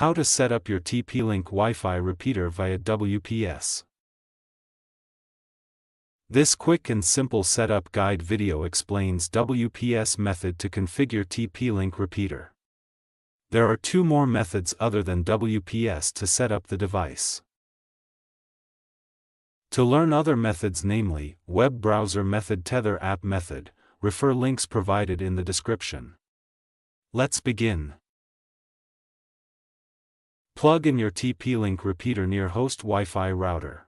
How to set up your TP-Link Wi-Fi repeater via WPS. This quick and simple setup guide video explains WPS method to configure TP-Link repeater. There are two more methods other than WPS to set up the device. To learn other methods, namely, web browser method, tether app method, refer links provided in the description. Let's begin. Plug in your TP-Link repeater near host Wi-Fi router.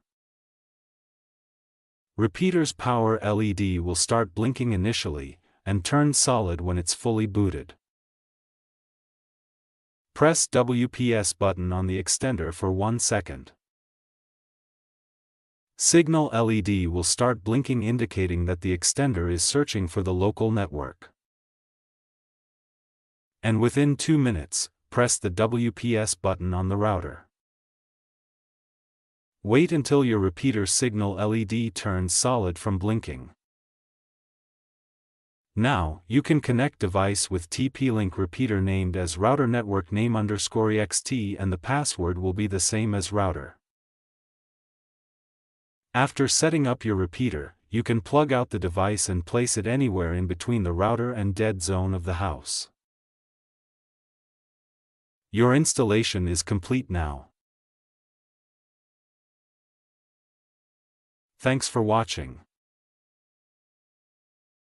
Repeater's power LED will start blinking initially, and turn solid when it's fully booted. Press WPS button on the extender for 1 second. Signal LED will start blinking, indicating that the extender is searching for the local network. And within 2 minutes, press the WPS button on the router. Wait until your repeater signal LED turns solid from blinking. Now, you can connect device with TP-Link repeater named as router network name _ext, and the password will be the same as router. After setting up your repeater, you can plug out the device and place it anywhere in between the router and dead zone of the house. Your installation is complete now. Thanks for watching.